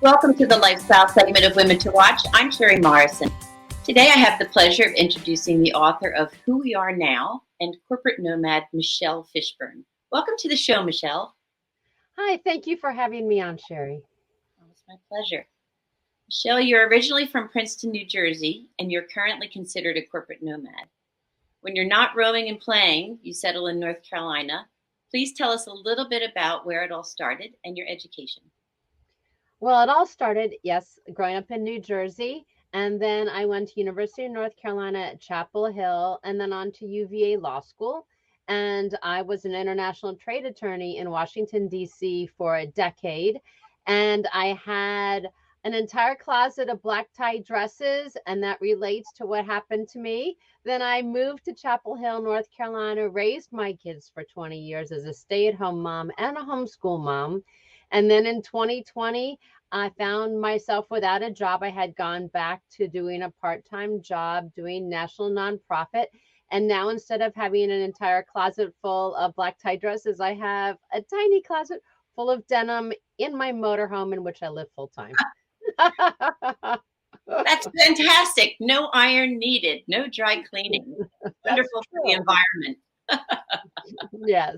Welcome to the lifestyle segment of Women to Watch. I'm Cheri Morrison. Today I have the pleasure of introducing the author of Who We Are Now and corporate nomad Michelle Fishburne. Welcome to the show, Michelle. Hi, thank you for having me on, Cheri. Oh, it's my pleasure. Michelle, you're originally from Princeton, New Jersey, and you're currently considered a corporate nomad. When you're not roaming and playing, you settle in North Carolina. Please tell us a little bit about where it all started and your education. Well, it all started, yes, growing up in New Jersey, and then I went to University of North Carolina at Chapel Hill, and then on to UVA Law School. And I was an international trade attorney in Washington, D.C. for a decade. And I had an entire closet of black tie dresses, and that relates to what happened to me. Then I moved to Chapel Hill, North Carolina, raised my kids for 20 years as a stay-at-home mom and a homeschool mom. And then in 2020, I found myself without a job. I had gone back to doing a part-time job, doing national nonprofit. And now instead of having an entire closet full of black tie dresses, I have a tiny closet full of denim in my motorhome in which I live full time. That's fantastic. No iron needed, no dry cleaning. Wonderful for the environment. Yes.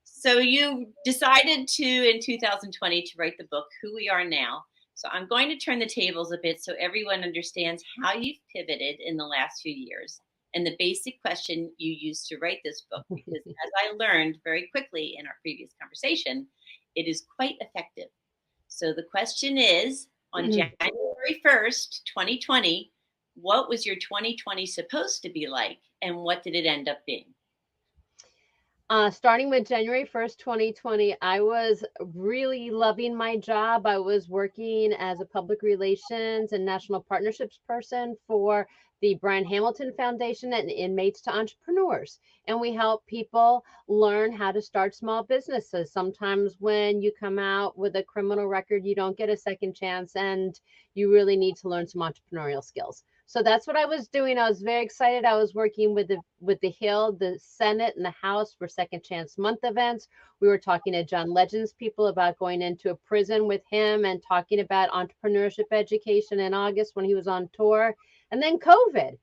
So you decided in 2020 to write the book, Who We Are Now. So I'm going to turn the tables a bit so everyone understands how you've pivoted in the last few years and the basic question you used to write this book. Because as I learned very quickly in our previous conversation, it is quite effective. So the question is, on January 1st, 2020, what was your 2020 supposed to be like and what did it end up being? Starting with January 1st, 2020, I was really loving my job. I was working as a public relations and national partnerships person for the Brian Hamilton Foundation and Inmates to Entrepreneurs. And we help people learn how to start small businesses. Sometimes when you come out with a criminal record, you don't get a second chance and you really need to learn some entrepreneurial skills. So that's what I was doing. I was very excited. I was working with the Hill, the Senate, and the House for Second Chance Month events. We were talking to John Legend's people about going into a prison with him and talking about entrepreneurship education in August when he was on tour. And then COVID.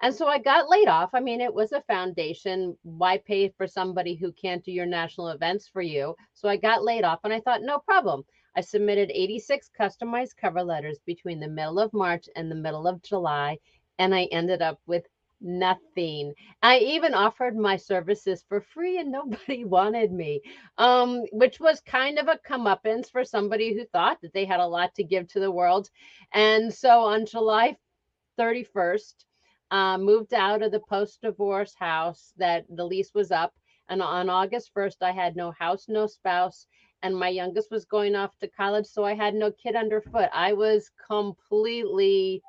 And so I got laid off. I mean, it was a foundation. Why pay for somebody who can't do your national events for you? So I got laid off and I thought, no problem. I submitted 86 customized cover letters between the middle of March and the middle of July, and I ended up with nothing. I even offered my services for free and nobody wanted me, which was kind of a comeuppance for somebody who thought that they had a lot to give to the world. And so on July 31st, moved out of the post-divorce house that the lease was up. And on August 1st, I had no house, no spouse, and my youngest was going off to college, so I had no kid underfoot. I was completely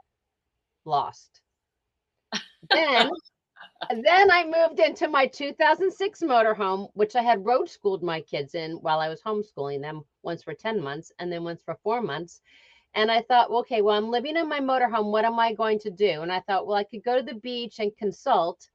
lost. Then I moved into my 2006 motorhome, which I had road schooled my kids in while I was homeschooling them, once for 10 months and then once for 4 months. And I thought, okay, well, I'm living in my motorhome. What am I going to do? And I thought, well, I could go to the beach and consult,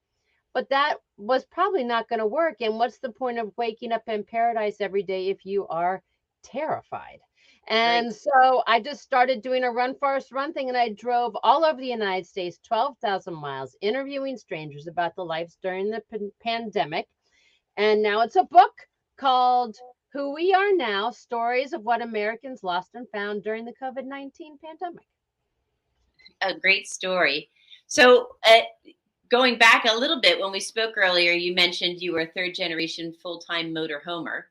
but that was probably not going to work. And what's the point of waking up in paradise every day if you are terrified? And Right. so I just started doing a run, Forest, run thing. And I drove all over the United States, 12,000 miles, interviewing strangers about the lives during the pandemic. And now it's a book called Who We Are Now, Stories of What Americans Lost and Found During the COVID-19 Pandemic. A great story. So going back a little bit, when we spoke earlier, you mentioned you were a third generation full-time motorhomer.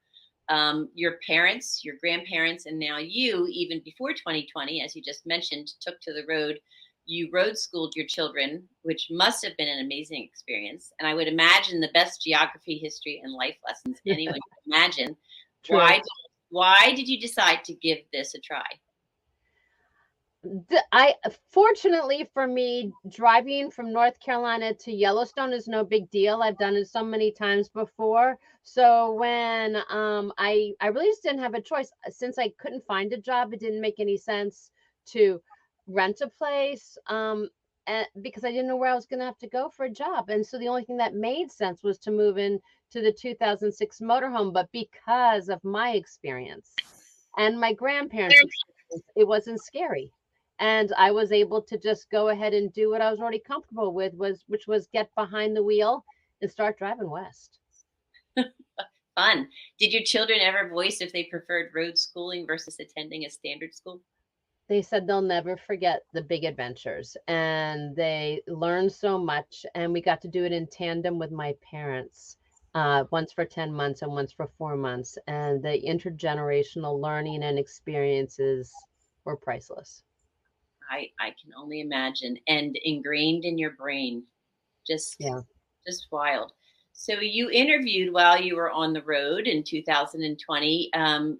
Your parents, your grandparents, and now you, even before 2020, as you just mentioned, took to the road. You road schooled your children, which must have been an amazing experience. And I would imagine the best geography, history, and life lessons anyone can imagine. True. Why did you decide to give this a try? I fortunately for me, driving from North Carolina to Yellowstone is no big deal. I've done it so many times before. So when I really just didn't have a choice since I couldn't find a job. It didn't make any sense to rent a place because I didn't know where I was going to have to go for a job. And so the only thing that made sense was to move in to the 2006 motorhome. But because of my experience and my grandparents' it wasn't scary. And I was able to just go ahead and do what I was already comfortable with, which was get behind the wheel and start driving west. Fun. Did your children ever voice if they preferred road schooling versus attending a standard school? They said they'll never forget the big adventures, and they learned so much, and we got to do it in tandem with my parents, once for 10 months and once for 4 months, and the intergenerational learning and experiences were priceless. I can only imagine, and ingrained in your brain. Just Yeah. just wild. So you interviewed while you were on the road in 2020.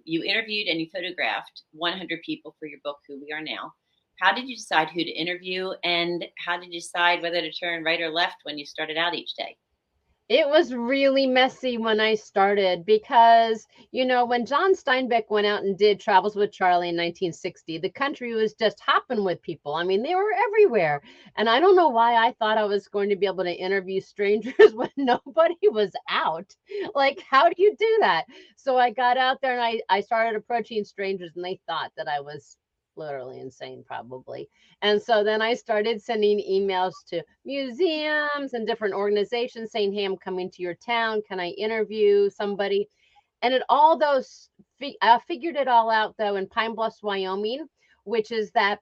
You interviewed and you photographed 100 people for your book, Who We Are Now. How did you decide who to interview, and how did you decide whether to turn right or left when you started out each day? It was really messy when I started because, when John Steinbeck went out and did Travels with Charlie in 1960, the country was just hopping with people. I mean, they were everywhere. And I don't know why I thought I was going to be able to interview strangers when nobody was out. Like, how do you do that? So I got out there and I started approaching strangers, and they thought that I was literally insane, probably. And so then I started sending emails to museums and different organizations saying, "Hey, I'm coming to your town. Can I interview somebody?" And I figured it all out though in Pine Bluffs, Wyoming, which is that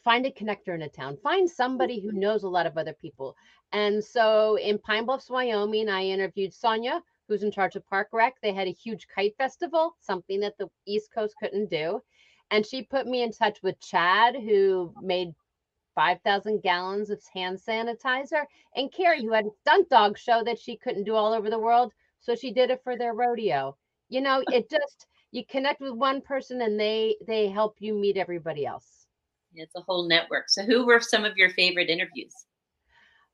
find a connector in a town, find somebody who knows a lot of other people. And so in Pine Bluffs, Wyoming, I interviewed Sonia, who's in charge of Park Rec. They had a huge kite festival, something that the East Coast couldn't do. And she put me in touch with Chad, who made 5,000 gallons of hand sanitizer, and Cheri, who had a stunt dog show that she couldn't do all over the world. So she did it for their rodeo. It just, you connect with one person and they help you meet everybody else. It's a whole network. So who were some of your favorite interviews?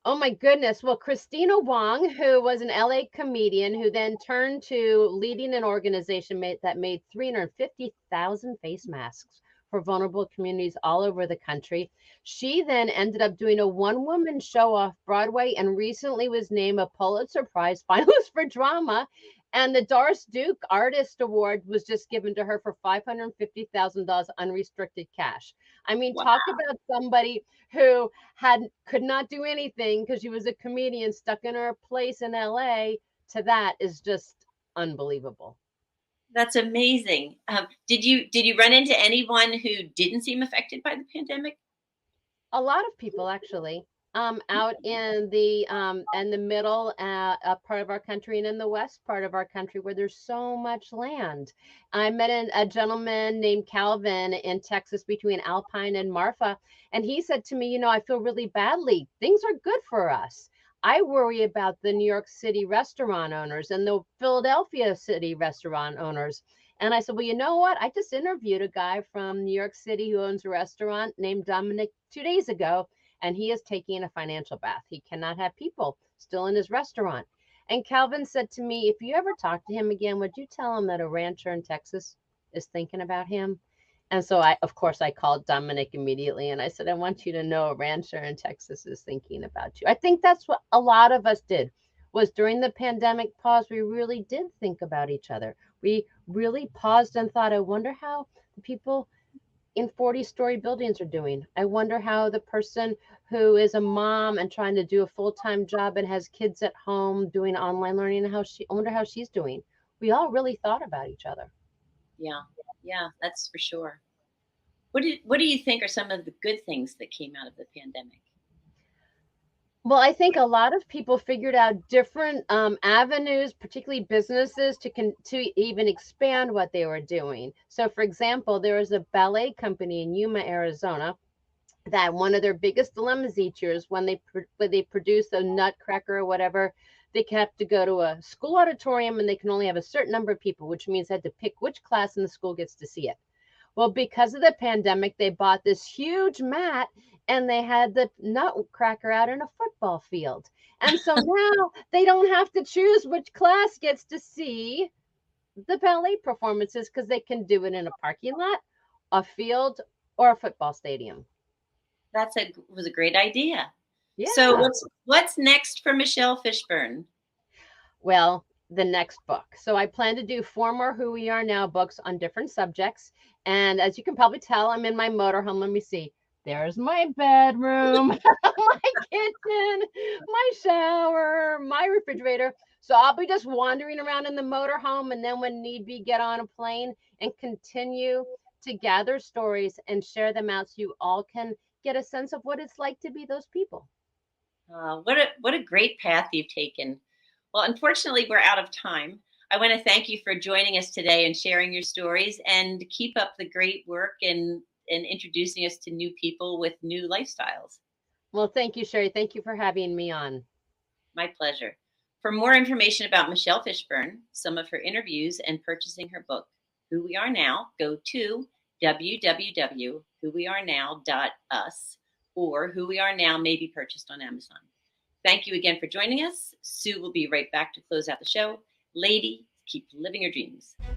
Oh my goodness. Well, Christina Wong, who was an LA comedian who then turned to leading an organization that made 350,000 face masks for vulnerable communities all over the country. She then ended up doing a one-woman show off Broadway and recently was named a Pulitzer Prize finalist for drama. And the Doris Duke Artist Award was just given to her for $550,000 unrestricted cash. I mean, Wow. talk about somebody who could not do anything because she was a comedian stuck in her place in LA. To that is just unbelievable. That's amazing. Did you run into anyone who didn't seem affected by the pandemic? A lot of people actually, out in the middle part of our country and in the west part of our country where there's so much land. I met a gentleman named Calvin in Texas between Alpine and Marfa, and he said to me, I feel really badly. Things are good for us. I worry about the New York City restaurant owners and the Philadelphia City restaurant owners. And I said, well, you know what? I just interviewed a guy from New York City who owns a restaurant named Dominic 2 days ago, and he is taking a financial bath. He cannot have people still in his restaurant. And Calvin said to me, if you ever talk to him again, would you tell him that a rancher in Texas is thinking about him? And so of course, I called Dominic immediately and I said, I want you to know a rancher in Texas is thinking about you. I think that's what a lot of us did, was during the pandemic pause, we really did think about each other. We really paused and thought, I wonder how the people in 40-story buildings are doing. I wonder how the person who is a mom and trying to do a full-time job and has kids at home doing online learning, I wonder how she's doing. We all really thought about each other. Yeah, yeah, that's for sure. What do you think are some of the good things that came out of the pandemic? Well, I think a lot of people figured out different avenues, particularly businesses, to even expand what they were doing. So, for example, there was a ballet company in Yuma, Arizona, that one of their biggest dilemmas each year is when they produce a Nutcracker or whatever, they have to go to a school auditorium and they can only have a certain number of people, which means they had to pick which class in the school gets to see it. Well, because of the pandemic, they bought this huge mat and they had the Nutcracker out in a football field. And so now they don't have to choose which class gets to see the ballet performances because they can do it in a parking lot, a field, or a football stadium. Was a great idea. So Yeah. what's next for Michelle Fishburne? Well, the next book. So I plan to do 4 more Who We Are Now books on different subjects. And as you can probably tell, I'm in my motorhome. Let me see. There's my bedroom, my kitchen, my shower, my refrigerator. So I'll be just wandering around in the motorhome, and then when need be, get on a plane and continue to gather stories and share them out so you all can get a sense of what it's like to be those people. What a great path you've taken. Well, unfortunately, we're out of time. I want to thank you for joining us today and sharing your stories, and keep up the great work and introducing us to new people with new lifestyles. Well, thank you, Cheri. Thank you for having me on. My pleasure. For more information about Michelle Fishburne, some of her interviews, and purchasing her book, Who We Are Now, go to www.whowearenow.us, or Who We Are Now may be purchased on Amazon. Thank you again for joining us. Sue will be right back to close out the show. Lady, keep living your dreams.